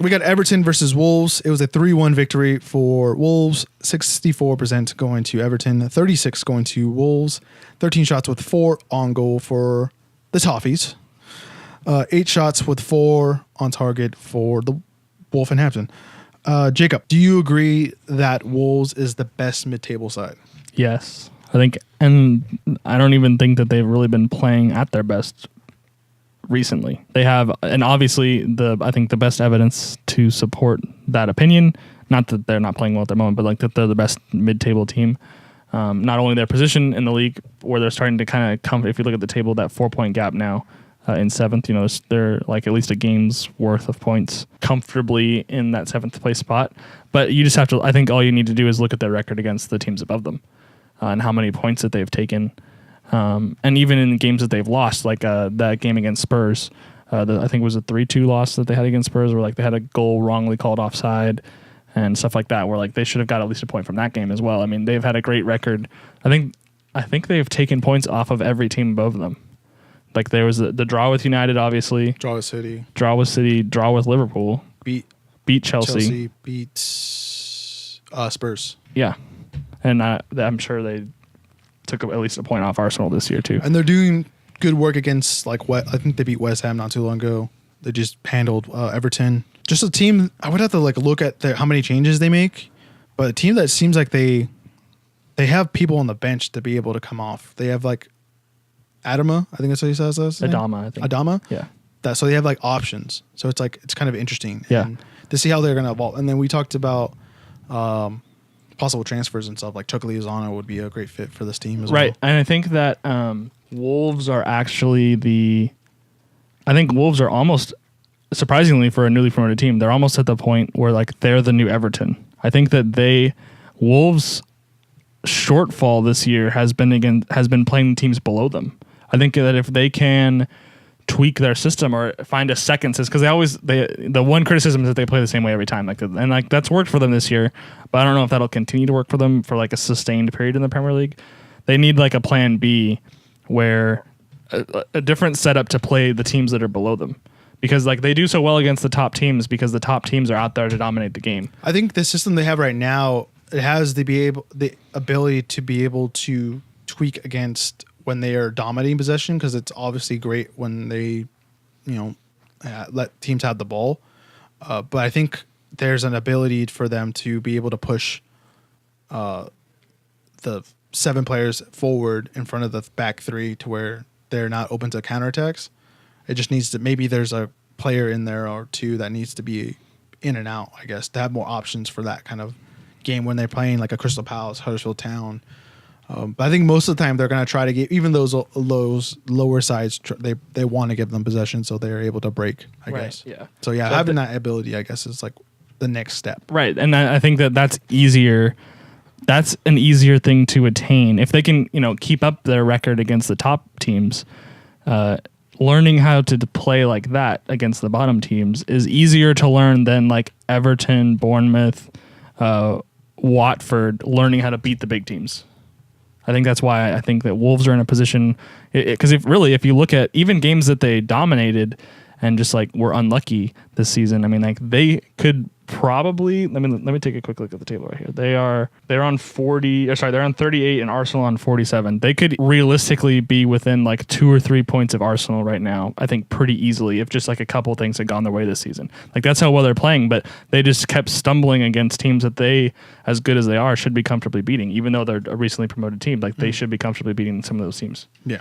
We got Everton versus Wolves. It was a 3-1 victory for Wolves. 64% going to Everton, 36 going to Wolves. 13 shots with 4 on goal for the Toffees. 8 shots with 4 on target for the Wolverhampton. Jacob, do you agree that Wolves is the best mid-table side? Yes, I think, and I don't even think that they've really been playing at their best recently. They have, and obviously I think the best evidence to support that opinion, not that they're not playing well at the moment, but like that they're the best mid-table team. Not only their position in the league, where they're starting to kind of come, if you look at the table, that 4-point gap now in 7th, they're like at least a game's worth of points comfortably in that 7th place spot. But you just have to, I think all you need to do is look at their record against the teams above them and how many points that they've taken. And even in games that they've lost, like that game against Spurs, I think it was a 3-2 loss that they had against Spurs, where like they had a goal wrongly called offside and stuff like that, where like they should have got at least a point from that game as well. I mean, they've had a great record. I think they've taken points off of every team above them. Like there was the draw with United, obviously. Draw with City. Draw with Liverpool. Beat Chelsea. Beat Spurs. Yeah. And I'm sure they took at least a point off Arsenal this year too. And they're doing good work against I think they beat West Ham not too long ago. They just handled Everton. Just a team, I would have to look at how many changes they make, but a team that seems like they have people on the bench to be able to come off. They have Adama, I think that's what he says. Adama, I think. Adama? Yeah. So they have options. So it's kind of interesting. Yeah. And to see how they're going to evolve. And then we talked about possible transfers and stuff. Like Chuck Lozano would be a great fit for this team as well. Right. And I think that Wolves are actually Wolves are almost, surprisingly for a newly promoted team, they're almost at the point where they're the new Everton. I think that Wolves' shortfall this year has been playing teams below them. I think that if they can tweak their system or find a second system, because the one criticism is that they play the same way every time, that's worked for them this year, but I don't know if that'll continue to work for them for a sustained period in the Premier League. They need a plan B where a different setup to play the teams that are below them, because they do so well against the top teams because the top teams are out there to dominate the game. I think the system they have right now, it has the ability to be able to tweak against when they are dominating possession, because it's obviously great when they, let teams have the ball. But I think there's an ability for them to be able to push the 7 players forward in front of the back 3 to where they're not open to counterattacks. It just needs to, maybe there's a player in there or 2 that needs to be in and out, I guess, to have more options for that kind of game when they're playing a Crystal Palace, Huddersfield Town. But I think most of the time they're going to try to get, even those lower sides, they want to give them possession so they're able to break, I guess. Yeah. So having that ability, I guess, is the next step. Right. And I think that's easier. That's an easier thing to attain if they can, keep up their record against the top teams. Learning how to play like that against the bottom teams is easier to learn than Everton, Bournemouth, Watford learning how to beat the big teams. I think that's why I think that Wolves are in a position, because if you look at even games that they dominated and just were unlucky this season, I mean they could probably, let me take a quick look at the table right here. They're on 38 and Arsenal on 47. They could realistically be within 2 or 3 points of Arsenal right now, I think pretty easily, if just a couple things had gone their way this season. That's how well they're playing, but they just kept stumbling against teams that they, as good as they are, should be comfortably beating, even though they're a recently promoted team. They should be comfortably beating some of those teams. Yeah.